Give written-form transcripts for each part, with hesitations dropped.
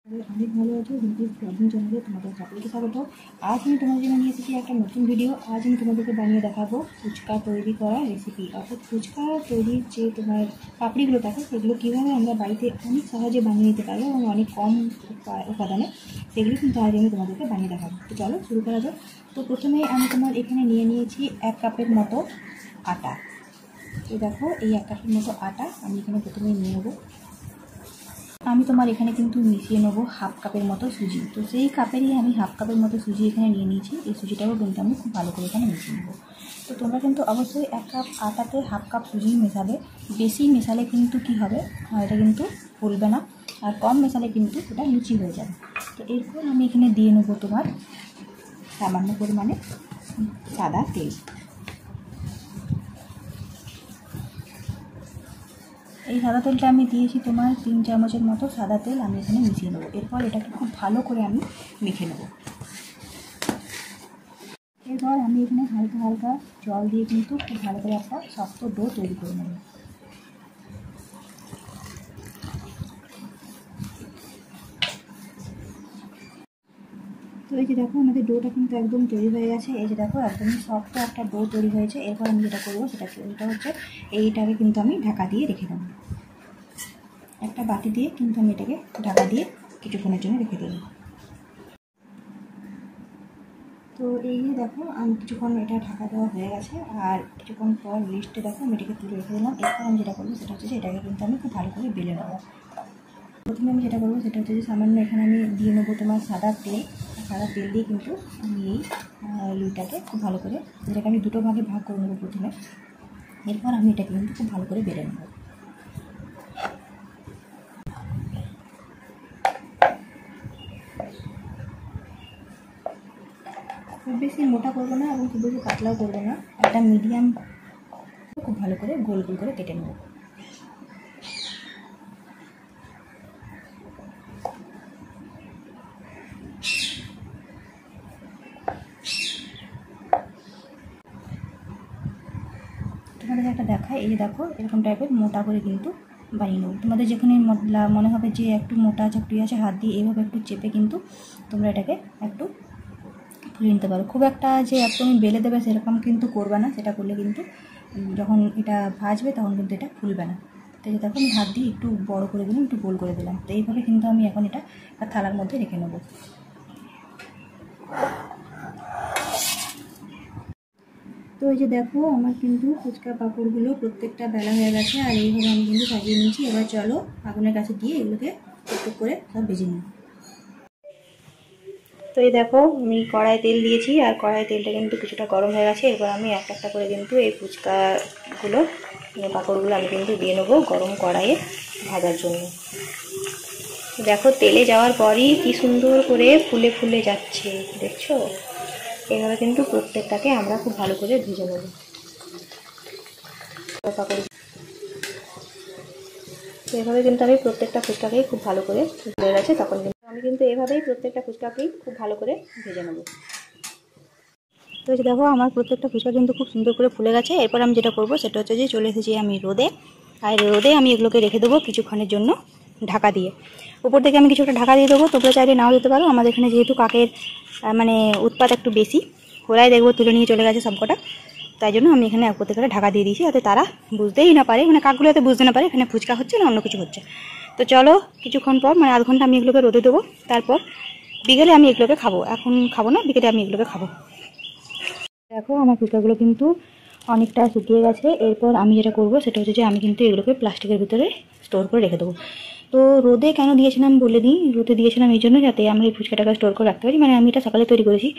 অনেক ভালো আছো। রিম্পিস ব্লগিং চ্যানেলে তোমাদের সকলকে স্বাগত। আজ আমি তোমাদের জন্য নিয়ে এসেছি একটা নতুন ভিডিও। আজ আমি তোমাদেরকে বানিয়ে দেখাবো ফুচকা তৈরি করা রেসিপি। অর্থাৎ ফুচকা তৈরির যে তোমার পাপড়িগুলো থাকে সেগুলো কীভাবে আমরা বাড়িতে অনেক সহজে বানিয়ে নিতে পারবো এবং অনেক কম উপাদানে, সেগুলো কিন্তু আজ আমি তোমাদেরকে বানিয়ে দেখাবো। তো চলো শুরু করা যাক। তো প্রথমে আমি তোমার এখানে নিয়ে নিয়েছি 1 কাপের মতো আটা। তো দেখো এই 1 কাপের মতো আটা আমি এখানে প্রথমেই নিয়ে নেবো। আমি তোমার এখানে কিন্তু মিশিয়ে নেবো 1/2 কাপের মতো সুজি। তো সেই কাপেরই আমি 1/2 কাপের মতো সুজি এখানে নিয়ে নিয়েছি। এই সুজিটাও কিন্তু আমি খুব ভালো করে এখানে মিশিয়ে নেবো। তো তোমরা কিন্তু অবশ্যই 1 কাপ আটাতে 1/2 কাপ সুজি মেশাবে। বেশি মেশালে কিন্তু কি হবে, এটা কিন্তু ফুলবে না, আর কম মেশালে কিন্তু এটা লুচি হয়ে যাবে। তো এরপর আমি এখানে দিয়ে নেবো তোমার সামান্য পরিমাণে সাদা তেল। এই সাদা তেলটা আমি দিয়েছি তোমার 3 চামচের মতো সাদা তেল আমি এখানে মিশিয়ে নেবো। এরপর এটাকে খুব ভালো করে আমি মেখে নেব। এরপর আমি এখানে হালকা হালকা জল দিয়ে কিন্তু খুব ভালো করে একটা শক্ত ডো তৈরি করে নেব। তো এই যে দেখো আমাদের ডোটা কিন্তু একদম তৈরি হয়ে গেছে। এই যে দেখো একদমই শক্ত একটা ডো তৈরি হয়েছে। এরপর আমি যেটা করবো সেটা হচ্ছে এইটাকে কিন্তু আমি ঢাকা দিয়ে রেখে দেবো। একটা বাটি দিয়ে কিন্তু আমি এটাকে ঢাকা দিয়ে কিছুক্ষণের জন্য রেখে দেবো। তো এই যে দেখো আমি কিছুক্ষণ এটা ঢাকা দেওয়া হয়ে গেছে, আর কিছুক্ষণ পর লিস্টে দেখো আমি এটাকে তুলে রেখে দিলাম। এরপর আমি যেটা করবো সেটা হচ্ছে যে এটাকে কিন্তু আমি খুব ভালো করে বেলে নেবো। প্রথমে আমি যেটা করবো সেটা হচ্ছে যে সামান্য এখানে আমি দিয়ে নেবো তোমার সাদা তেল। সাদা তেল দিয়ে কিন্তু আমি এই লুইটাকে খুব ভালো করে, যেটাকে আমি দুটো ভাগে ভাগ করে নেবো প্রথমে। এরপর আমি এটাকে কিন্তু খুব ভালো করে বেলে নেবো। খুব বেশি মোটা করবো না এবং খুব বেশি পাতলাও করবো না, একটা মিডিয়াম খুব ভালো করে গোল গোল করে কেটে নেব। তোমাদের একটা দেখায়, এই যে দেখো এরকম টাইপের মোটা করে কিন্তু বানিয়ে নেব। তোমাদের যেখানে মনে হবে যে একটু মোটা চাকরি আছে, হাত দিয়ে এইভাবে একটু চেপে কিন্তু তোমরা এটাকে একটু ফুলিয়ে নিতে পারো। খুব একটা যে একদমই বেলে দেবে সেরকম কিন্তু করবে না, সেটা করলে কিন্তু যখন এটা ভাজবে তখন কিন্তু এটা ফুলবে না। তো এই যে দেখো আমি হাত দিয়ে একটু বড় করে দিলাম, একটু গোল করে দিলাম। তো এইভাবে কিন্তু আমি এখন এটা থালার মধ্যে রেখে নেব। তো এই যে দেখো আমার কিন্তু ফুচকা পাঁপড়গুলো প্রত্যেকটা বেলা হয়ে গেছে, আর এইভাবে আমি কিন্তু সাজিয়ে নিয়েছি। এবার চলো আগুনের কাছে দিয়ে এগুলোকে টুকটুক করে সব ভেজে নিই। তো এই দেখো আমি কড়াইয়ে তেল দিয়েছি, আর কড়াইয়ে তেলটা কিন্তু কিছুটা গরম হয়ে গেছে। এবার আমি একটা একটা করে কিন্তু এই ফুচকাগুলো পাঁপড়গুলো আমি কিন্তু দিয়ে নেবো গরম কড়াইয়ে ভাজার জন্য। দেখো তেলে যাওয়ার পরই কি সুন্দর করে ফুলে ফুলে যাচ্ছে, দেখছো? এইভাবে কিন্তু প্রত্যেকটাকে আমরা খুব ভালো করে ভেজে নেব। এভাবে কিন্তু আমি প্রত্যেকটা ফুচকাকেই খুব ভালো করে ভেজে গেছে, তখন কিন্তু আমি কিন্তু এভাবেই প্রত্যেকটা ফুচকাকেই খুব ভালো করে ভেজে নেব। তো এই দেখো আমার প্রত্যেকটা ফুচকা কিন্তু খুব সুন্দর করে ফুলে গেছে। এরপর আমি যেটা করবো সেটা হচ্ছে যে চলে এসেছি আমি রোদে, আর রোদে আমি এগুলোকে রেখে দেবো কিছুক্ষণের জন্য ঢাকা দিয়ে। উপর থেকে আমি কিছুটা ঢাকা দিয়ে দেবো, তোমরা চাইলে নাও দিতে পারো। আমাদের এখানে যেহেতু কাকের মানে উৎপাত একটু বেশি, ওরাই দেখবো তুলে নিয়ে চলে গেছে সবকটা, তাই জন্য আমি এখানে উপর থেকে ঢাকা দিয়ে দিয়েছি, যাতে তারা বুঝতেই না পারে, মানে কাকগুলো যাতে বুঝতে না পারে এখানে ফুচকা হচ্ছে না অন্য কিছু হচ্ছে। তো চলো কিছুক্ষণ পর মানে আধ ঘন্টা আমি এগুলোকে রোদে দেবো, তারপর বিকেলে আমি এগুলোকে খাবো। এখন খাবো না, বিকেলে আমি এগুলোকে খাবো। দেখো আমার ফুচকাগুলো কিন্তু অনেকটা শুকিয়ে গেছে। এরপর আমি যেটা করবো সেটা হচ্ছে যে আমি কিন্তু এগুলোকে প্লাস্টিকের ভিতরে স্টোর করে রেখে দেবো। তো রোদে কেন দিয়েছিলাম বলে দিই, রোদে দিয়েছিলাম এই জন্য যাতে আমরা এই ফুচকাটাকে স্টোর করে রাখতে পারি। মানে আমি এটা সকালে তৈরি করেছি,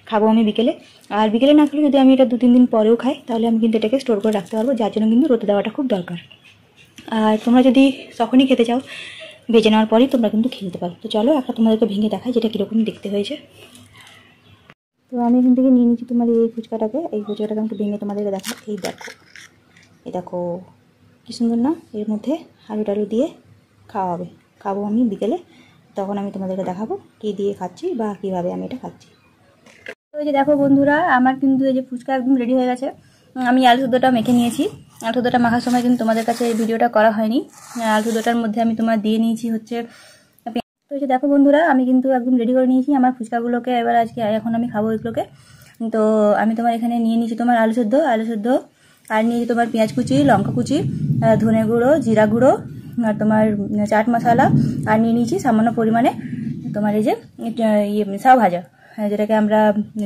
খাবো আমি বিকেলে, আর বিকেলে না খেলে যদি আমি এটা 2-3 দিন পরেও খাই তাহলে আমি কিন্তু এটাকে স্টোর করে রাখতে পারবো, যার জন্য কিন্তু রোদে দেওয়াটা খুব দরকার। আর তোমরা যদি তখনই খেতে চাও ভেজে নেওয়ার পরেই তোমরা কিন্তু খেয়ে নিতে পারো। তো চলো একটা তোমাদেরকে ভেঙে দেখাই যেটা কীরকম দেখতে হয়েছে। তো আমি এখান থেকে নিয়ে নিচ্ছি তোমার এই ফুচকাটাকে আমাকে ভেঙে তোমাদেরকে দেখাই। এই দেখো কী সুন্দর না, এর মধ্যে আলু টালু দিয়ে খাবো আমি বিকেলে, তখন আমি তোমাদেরকে দেখাবো কী দিয়ে খাচ্ছি বা কীভাবে আমি এটা খাচ্ছি। তো এই যে দেখো বন্ধুরা আমার কিন্তু এই যে ফুচকা একদম রেডি হয়ে গেছে। আমি আলু সুদ্ধোটা মেখে নিয়েছি। আলু সুদ্ধোটা মাখার সময় কিন্তু তোমাদের কাছে এই ভিডিওটা করা হয়নি। আলু সুদ্ধোটার মধ্যে আমি তোমার দিয়ে নিয়েছি হচ্ছে। তো তো এই যে দেখো বন্ধুরা, আমি কিন্তু একদম রেডি করে নিয়েছি আমার ফুচকাগুলোকে। এবার এখন আমি খাবো এগুলোকে। তো আমি তোমার এখানে নিয়ে নিয়েছি তোমার আলু সেদ্ধ, আর নিয়েছি তোমার পেঁয়াজ কুচি, লঙ্কা কুচি, ধনে গুঁড়ো, জিরা গুঁড়ো, আর তোমার চাট মশলা, আর নিয়ে নিয়েছি সামান্য পরিমাণে তোমার এই যে সাও ভাজা, যেটাকে আমরা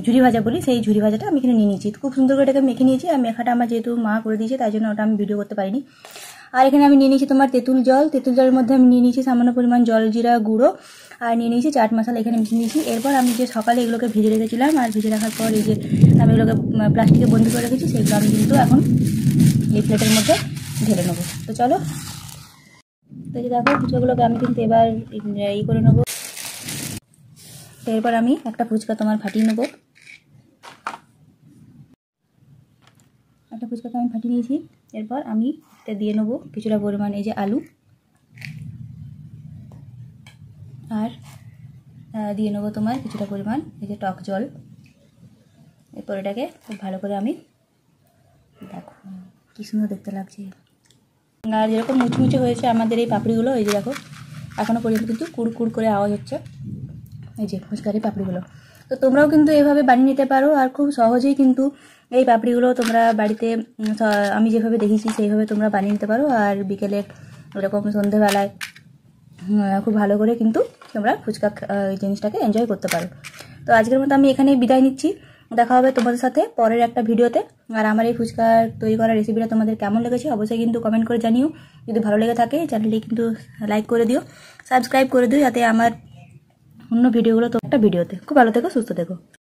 ঝুরি ভাজা বলি, সেই ঝুরি ভাজাটা আমি এখানে নিয়ে নিয়েছি। খুব সুন্দর করে এটাকে মেখে নিয়েছি। আর মেখাটা আমার যেহেতু মা করে দিয়েছে, তাই জন্য ওটা আমি ভিডিও করতে পারিনি। আর এখানে আমি নিয়ে নিয়েছি তোমার তেঁতুল জলের মধ্যে আমি নিয়ে নিয়েছি সামান্য পরিমাণ জল জিরা গুঁড়ো, আর নিয়ে নিয়েছি চাট মশলা এখানে মিশিয়ে নিয়েছি। এরপর আমি যে সকালে এগুলোকে ভেজে রেখেছিলাম, আর ভেজে রাখার পর এই যে আমি এগুলোকে প্লাস্টিকে বন্দি করে রেখেছি, সেগুলো আমি কিন্তু এখন এই প্লেটের মধ্যে ঢেলে নেবো। তো চলো, তো এই যে দেখো ফুচকাগুলোকে আমি কিন্তু এবার করে নেবো। তো এরপর আমি একটা ফুচকা তোমার ফাটিয়ে নেবো। একটা ফুচকাকে আমি ফাটিয়ে নিয়েছি। এরপর আমি এটা দিয়ে নেবো কিছুটা পরিমাণ এই যে আলু, আর দিয়ে নেবো তোমার কিছুটা পরিমাণ এই যে টক জল। এরপর এটাকে খুব ভালো করে আমি, দেখো কি সুন্দর দেখতে লাগছে। আর যেরকম মুচমুচে হয়েছে আমাদের এই পাপড়িগুলো, এই যে দেখো এখনও পর্যন্ত কিন্তু কুড়কুড় করে আওয়াজ হচ্ছে এই যে ফুচকার এই পাপড়িগুলো। তো তোমরাও কিন্তু এভাবে বানিয়ে নিতে পারো, আর খুব সহজেই কিন্তু এই পাপড়িগুলো তোমরা বাড়িতে আমি যেভাবে দেখেছি সেইভাবে তোমরা বানিয়ে নিতে পারো। আর বিকেলে এরকম সন্ধেবেলায় খুব ভালো করে কিন্তু তোমরা ফুচকা জিনিসটাকে এনজয় করতে পারো। তো আজকের মতো আমি এখানেই বিদায় নিচ্ছি। দেখা হবে তোমাদের সাথে পরের একটা ভিডিওতে। আর আমার এই ফুচকা তৈরি করার রেসিপিটা তোমাদের কেমন লেগেছে অবশ্যই কিন্তু কমেন্ট করে জানিও। যদি ভালো লেগে থাকে চ্যানেলটি কিন্তু লাইক করে দিও, সাবস্ক্রাইব করে দিও, যাতে আমার অন্য ভিডিওগুলো তো একটা ভিডিওতে। খুব ভালো থেকো, সুস্থ থেকো।